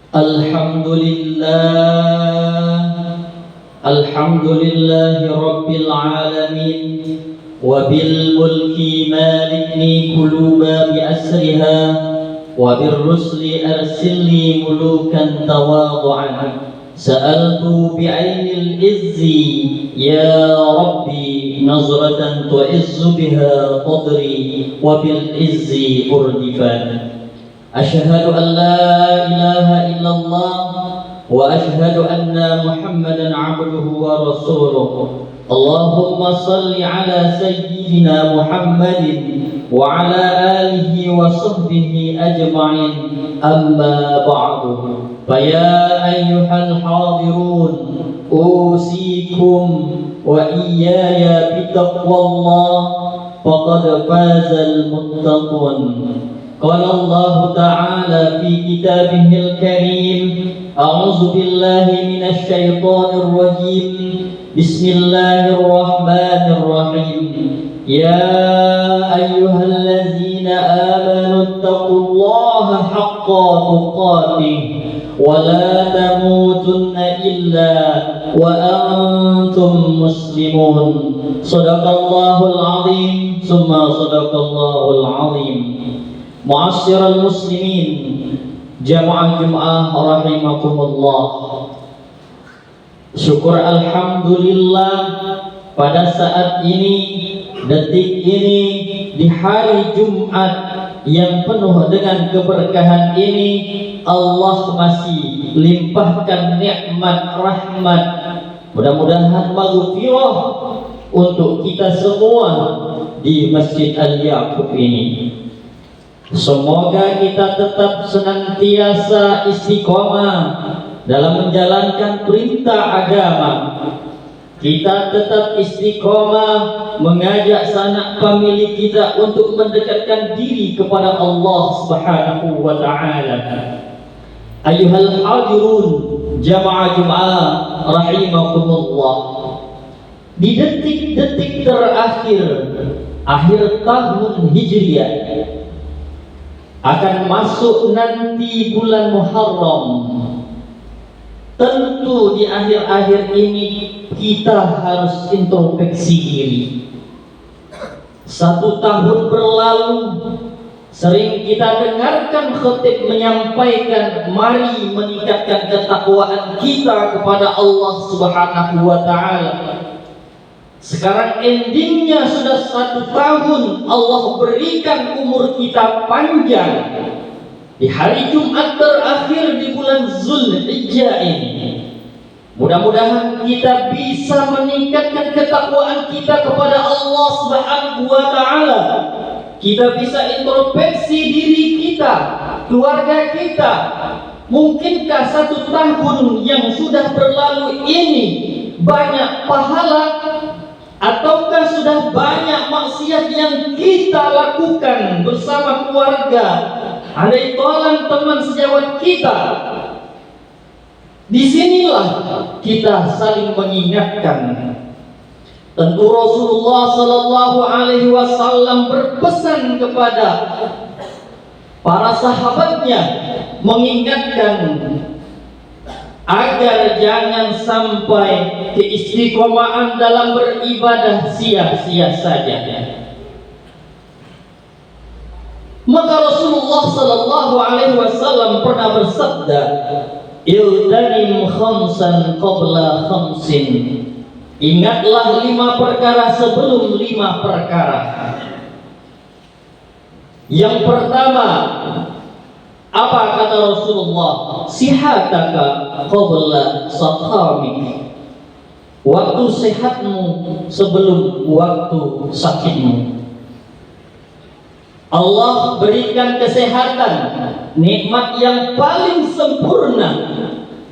Alhamdulillahi Rabbil Alamin wa bil mulki malikni quluba bi asriha wa bir rusli arsilni mulukan tawadu'an sa'altu bi'ainil izzi ya Rabbi nazratan tu'izzu biha qadri wa bil izzi urdifan asyhadu an la ilaha illallah wa asyhadu anna Muhammadan abduhu wa rasuluh. Allahumma salli ala sayyidina Muhammadin wa ala alihi wa sahbihi ajma'in. Amma ba'du. Fa ya ayyuhal hadirun usikum wa iyaya bitaqwallah faqad fazal muttaqun. Qala Allah ta'ala fi kitabihil karim a'udzu billahi minasy syaithanir rajim bismillahirrahmanirrahim ya ayyuhallazina amanu taqullaha haqqa tuqatih wa la tamutunna illa wa antum muslimun. Shadaqallahul azim summa shadaqallahul azim. Mu'asyiral muslimin, jamaah Jum'ah rahimakumullah. Syukur alhamdulillah pada saat ini, detik ini, di hari Jumat yang penuh dengan keberkahan ini, Allah masih limpahkan nikmat rahmat. Mudah-mudahan maghfirah untuk kita semua di Masjid Al-Yaqub ini. Semoga kita tetap senantiasa istiqomah dalam menjalankan perintah agama. Kita tetap istiqomah mengajak sanak famili kita untuk mendekatkan diri kepada Allah Subhanahu wa taala. Ayyuhal hadirun jamaah Jum'ah rahimakumullah. Di detik-detik terakhir akhir tahun Hijriah akan masuk nanti bulan Muharram. Tentu di akhir-akhir ini kita harus introspeksi diri. 1 tahun berlalu, sering kita dengarkan khatib menyampaikan, mari meningkatkan ketakwaan kita kepada Allah Subhanahu wa taala. Sekarang endingnya sudah 1 tahun, Allah berikan umur kita panjang. Di hari Jumat terakhir di bulan Zulhijjah ini, mudah-mudahan kita bisa meningkatkan ketakwaan kita kepada Allah Subhanahu wa taala. Kita bisa introspeksi diri kita, keluarga kita. Mungkinkah 1 tahun yang sudah berlalu ini banyak pahala, ataukah sudah banyak maksiat yang kita lakukan bersama keluarga, andai tolan teman sejawat kita? Disinilah kita saling mengingatkan. Tentu Rasulullah Sallallahu Alaihi Wasallam berpesan kepada para sahabatnya, mengingatkan agar jangan sampai keistiqomahan dalam beribadah sia-sia saja. Maka Rasulullah Sallallahu Alaihi Wasallam pernah bersabda, "Iltanim khamsan qabla khamsin." Ingatlah 5 perkara sebelum 5 perkara. Yang pertama, apa kata Rasulullah? Sihataka qabla saqamik. Waktu sehatmu sebelum waktu sakitmu. Allah berikan kesehatan, nikmat yang paling sempurna,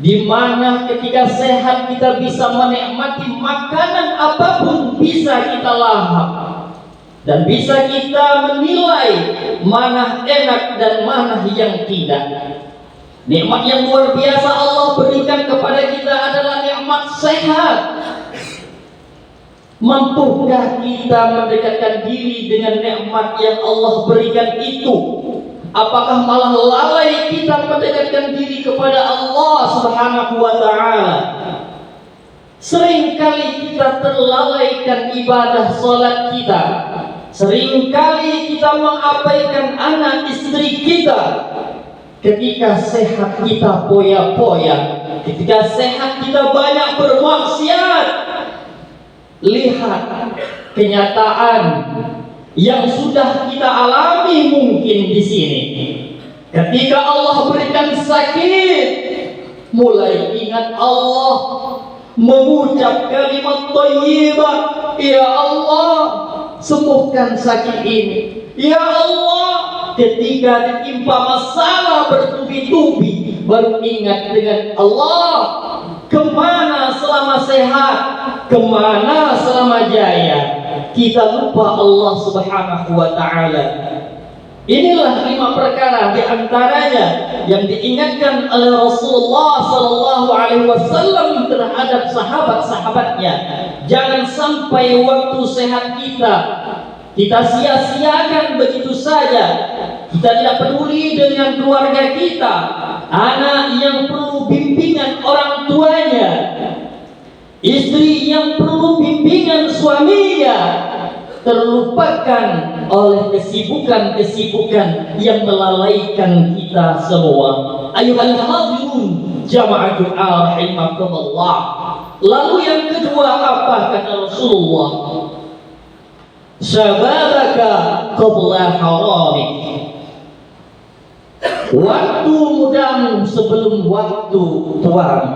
di mana ketika sehat kita bisa menikmati makanan apapun, bisa kita lahap dan bisa kita menilai mana enak dan mana yang tidak. Nikmat yang luar biasa Allah berikan kepada kita adalah nikmat sehat. Mampukah kita mendekatkan diri dengan nikmat yang Allah berikan itu? Apakah malah lalai kita mendekatkan diri kepada Allah Subhanahu wa taala? Seringkali kita terlalaikan ibadah salat kita. Seringkali kita mengabaikan anak istri kita. Ketika sehat kita poya-poya, ketika sehat kita banyak bermaksiat. Lihat kenyataan yang sudah kita alami mungkin di sini. Ketika Allah berikan sakit, mulai ingat Allah, mengucap kalimat thayyibah, ya Allah, sembuhkan sakit ini. Ya Allah, ketika ditimpa masalah bertubi-tubi, baru ingat dengan Allah. Kemana selama sehat? Kemana selama jaya? Kita lupa Allah Subhanahu wa ta'ala. Inilah 5 perkara di antaranya yang diingatkan oleh Rasulullah sallallahu alaihi wasallam terhadap sahabat-sahabatnya. Jangan sampai waktu sehat kita sia-siakan begitu saja. Kita tidak peduli dengan keluarga kita, anak yang perlu bimbingan orang tuanya, istri yang perlu bimbingan suaminya, terlupakan oleh kesibukan-kesibukan yang melalaikan kita semua. Ayuhal hadirun jamaah doa rahimakumullah. Lalu yang kedua apa kata Rasulullah? Syababaka qabla haramik. Waktu mudamu sebelum waktu tuamu.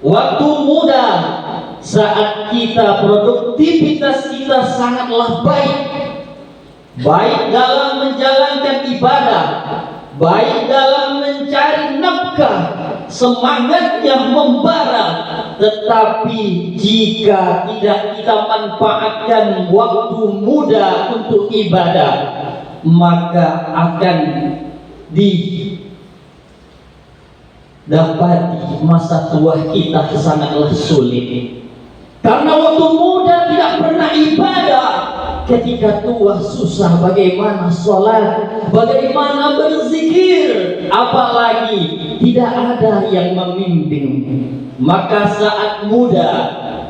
Waktu muda saat kita produktivitas kita sangatlah baik. Baik dalam menjalankan ibadah, baik dalam mencari nafkah, semangatnya membara. Tetapi jika tidak kita manfaatkan waktu muda untuk ibadah, maka akan didapati masa tua kita sangatlah sulit. Karena waktu muda tidak pernah ibadah, ketika tua susah bagaimana sholat, bagaimana berzikir, apalagi tidak ada yang membimbing. Maka saat muda,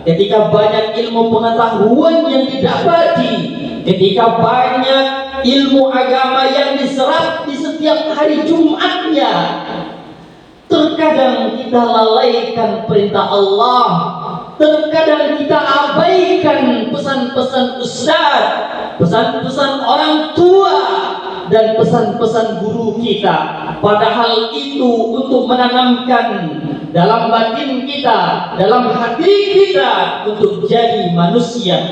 ketika banyak ilmu pengetahuan yang didapati, ketika banyak ilmu agama yang diserap di setiap hari Jumatnya, terkadang kita lalaikan perintah Allah, terkadang kita abaikan pesan-pesan ustaz, pesan-pesan orang tua, dan pesan-pesan guru kita. Padahal itu untuk menanamkan dalam batin kita, dalam hati kita, untuk jadi manusia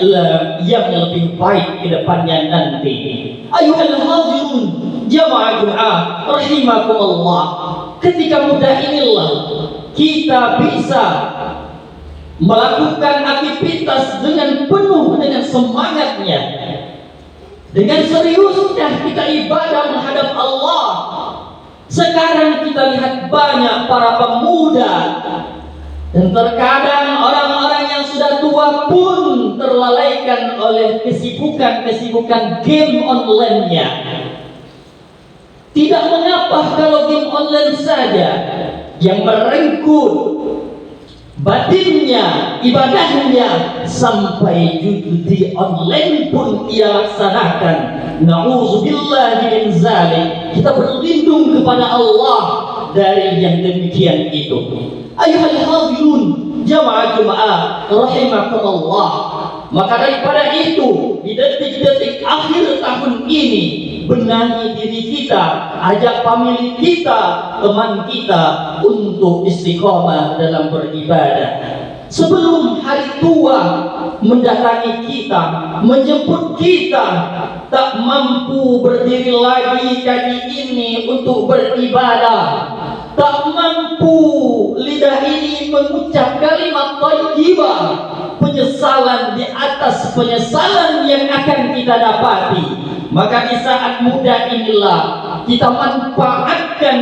yang lebih baik ke depannya nanti. Ayuhal hadirun jamaah doa rahimakumullah. Ketika muda inilah kita bisa melakukan aktivitas dengan penuh dengan semangatnya, dengan seriusnya kita ibadah menghadap Allah. Sekarang kita lihat banyak para pemuda, dan terkadang orang-orang yang sudah tua pun terlalaikan oleh kesibukan game online-nya. Tidak mengapa kalau game online saja yang merenggut batinnya, ibadahnya, sampai judi online pun ia laksanakan. Na'udzubillahi min zalik. Kita berlindung kepada Allah dari yang demikian itu. Ayuhal hadirun jamaah rahimakumullah. Maka daripada itu, di detik-detik akhir tahun ini, benahi diri kita, ajak famili kita, teman kita untuk istiqomah dalam beribadah. Sebelum hari tua mendatangi kita, menjemput kita, tak mampu berdiri lagi kaki ini untuk beribadah, tak mampu lidah ini mengucap kalimat thayyibah, penyesalan di atas penyesalan yang akan kita dapati. Maka di saat muda inilah kita manfaatkan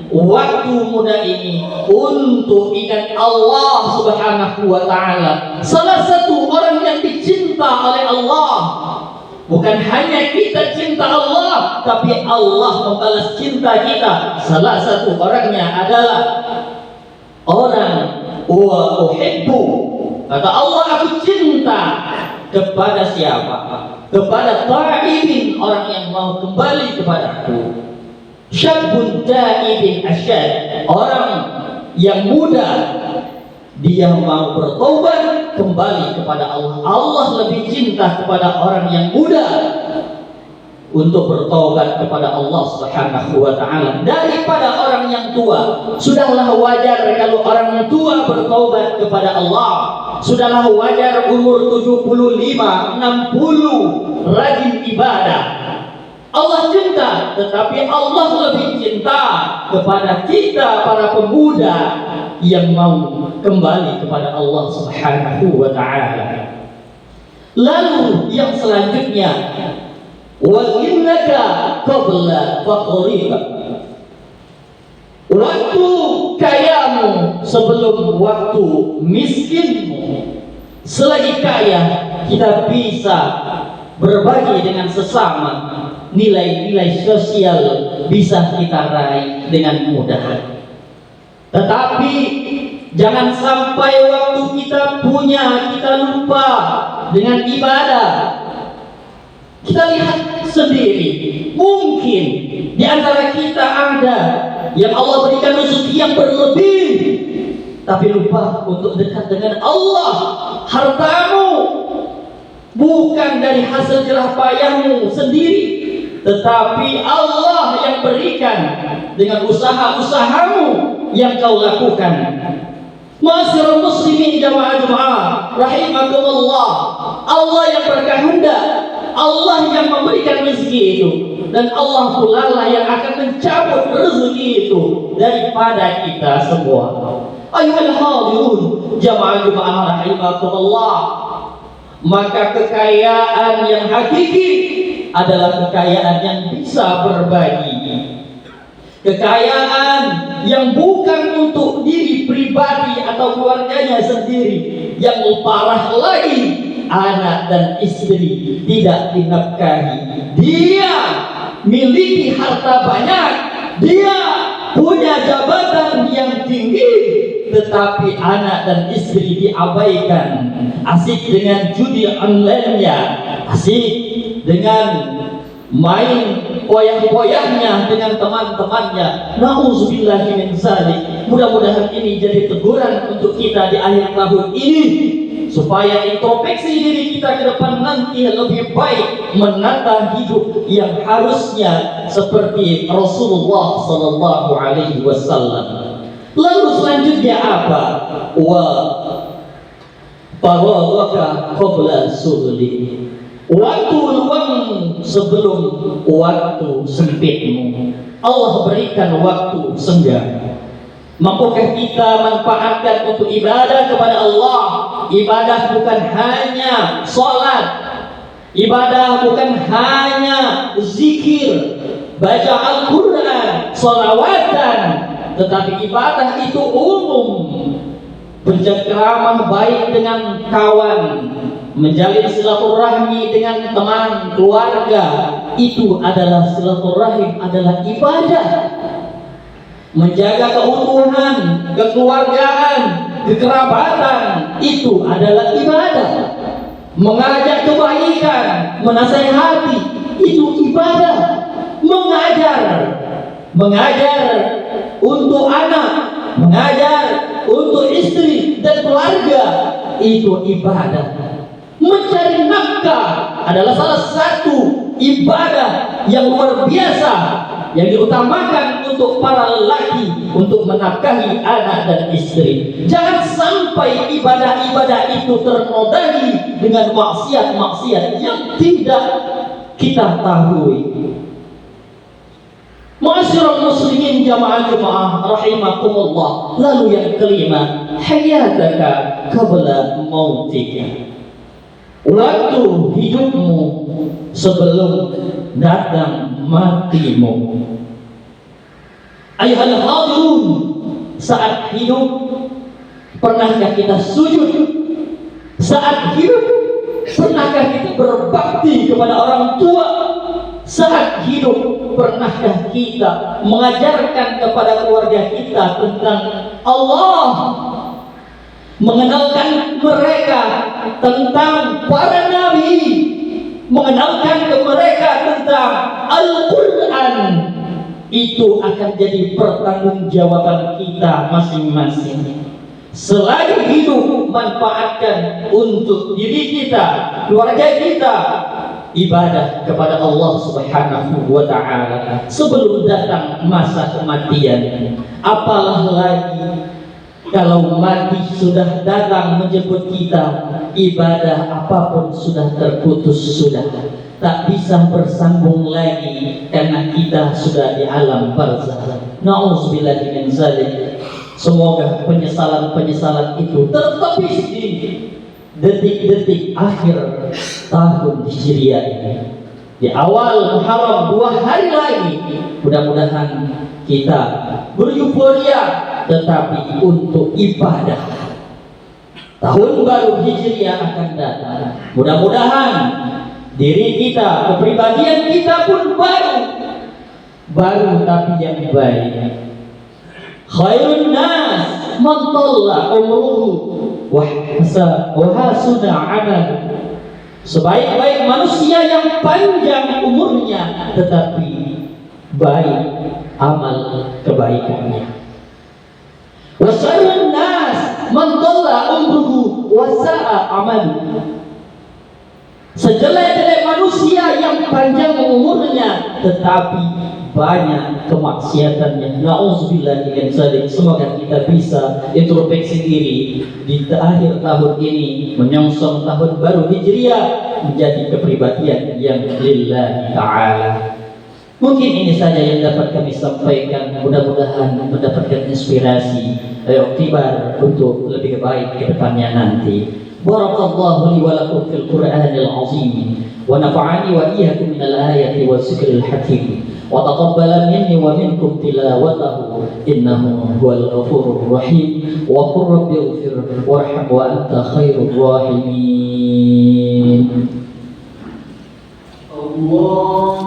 waktu muda ini untuk ingat Allah Subhanahu wa ta'ala. Salah satu orang yang dicinta oleh Allah, Bukan hanya kita cinta Allah, tapi Allah membalas cinta kita. Salah satu orangnya adalah orang wa uhibbu. Kata Allah, aku cinta kepada siapa? Kepada ta'ibin, orang yang mau kembali kepadaku. Syabun ta'ibin asyad, orang yang muda, dia mau bertobat kembali kepada Allah. Allah lebih cinta kepada orang yang muda untuk bertobat kepada Allah Subhanahu wa taala daripada orang yang tua. Sudahlah wajar kalau orang yang tua bertobat kepada Allah. Sudahlah wajar umur 75, 60 rajin ibadah. Allah cinta, tetapi Allah lebih cinta kepada kita para pemuda yang mau kembali kepada Allah Subhanahu wa taala. Lalu yang selanjutnya, wa innaka qabla faqrika. Waktu kayamu sebelum waktu miskinmu. Selagi kaya kita bisa berbagi dengan sesama, nilai-nilai sosial bisa kita raih dengan mudah. Tetapi jangan sampai waktu kita punya, kita lupa dengan ibadah. Kita lihat sendiri, mungkin di antara kita ada yang Allah berikan rezeki yang berlebih, tapi lupa untuk dekat dengan Allah. Hartamu bukan dari hasil jerah payahmu sendiri, tetapi Allah yang berikan dengan usaha-usahamu yang kau lakukan. Ma'asyiral muslimin jamaah rahimakumullah, Allah yang berkehendak, Allah yang memberikan rezeki itu, dan Allah pula lah yang akan mencabut rezeki itu daripada kita semua. Ayuhal hadirun jamaah rahimakumullah, maka kekayaan yang hakiki adalah kekayaan yang bisa berbagi. Kekayaan yang bukan untuk diri pribadi atau keluarganya sendiri, yang parah lagi anak dan istri tidak dinafkahi. Dia miliki harta banyak, dia punya jabatan yang tinggi, tetapi anak dan istri diabaikan. Asik dengan judi online-nya, asik dengan main poyah-poyahnya dengan teman-temannya. Nauzubillahi min dzalik. Mudah-mudahan ini jadi teguran untuk kita di akhir tahun ini, supaya introspeksi diri kita ke depan nanti lebih baik menata hidup yang harusnya seperti Rasulullah sallallahu alaihi wasallam. Lalu selanjutnya apa? Wa faradaka qabla sughli. Waktu luang sebelum waktu sempitmu. Allah berikan waktu senggang. Mampukah kita manfaatkan untuk ibadah kepada Allah? Ibadah bukan hanya sholat, ibadah bukan hanya zikir, baca Al-Quran, sholawatan, tetapi ibadah itu umum. Bercengkrama baik dengan kawan, menjalin silaturahmi dengan teman, keluarga, itu adalah silaturahim, adalah ibadah. Menjaga keutuhan, kekeluargaan, kekerabatan, itu adalah ibadah. Mengajak kebaikan, menasihati, itu ibadah. Mengajar untuk anak, mengajar untuk istri dan keluarga, itu ibadah. Mencari nafkah adalah salah satu ibadah yang luar biasa, yang diutamakan untuk para lelaki untuk menafkahi anak dan istri. Jangan sampai ibadah-ibadah itu ternodai dengan maksiat-maksiat yang tidak kita tahui. Ma'asyiral muslimin jamaah rahimakumullah. Lalu yang kelima, hayataka qabla mautika. Waktu hidupmu sebelum datang matimu. Ayuhal hadirun, saat hidup pernahkah kita sujud? Saat hidup pernahkah Pernahkah kita berbakti kepada orang tua saat hidup? Pernahkah kita mengajarkan kepada keluarga kita tentang Allah, mengenalkan mereka tentang para nabi, mengenalkan ke mereka tentang Al-Quran? Itu akan jadi pertanggungjawaban kita masing-masing. Selain hidup, manfaatkan untuk diri kita, keluarga kita, ibadah kepada Allah Subhanahu wa Ta'ala sebelum datang masa kematian. Apalah lagi kalau mati sudah datang menjemput kita, ibadah apapun sudah terputus, sudah tak bisa bersambung lagi karena kita sudah di alam barzakh. Na'udzubillahi min dzalik. Semoga penyesalan-penyesalan itu tertepis di detik-detik akhir tahun Hijriah ini. Di awal Muharram 2 hari lagi, mudah-mudahan kita beryuforia, tetapi untuk ibadah. Tahun baru Hijriah akan datang. Mudah-mudahan diri kita, kepribadian kita pun baru tapi yang baik. Khairun nas man talla umruhu wa hasuna amal. Sebaik-baik manusia yang panjang umurnya tetapi baik amal kebaikannya. Wa syarrun nas man talla umruhu wa sa'a amaluhu. Sejelek-jelek manusia yang panjang umurnya tetapi banyak kemaksiatannya. Na'udzubillahi min dzalik. Semoga kita bisa introspeksi diri di akhir tahun ini, menyongsong tahun baru Hijriah menjadi kepribadian yang lillahi ta'ala. Mungkin ini saja yang dapat kami sampaikan. Mudah-mudahan mendapatkan inspirasi, iktibar untuk lebih baik ke depannya nanti. Barakallahu li wa lakum fil Qur'anil azim wa nafa'ani wa iyyakum minal ayati was zikril hakim wa taqabbala minni wa minkum tilawatahu innahu huwal ghafurur rahim wa qur rabbighfir warham wa anta khairur rahimin. Allah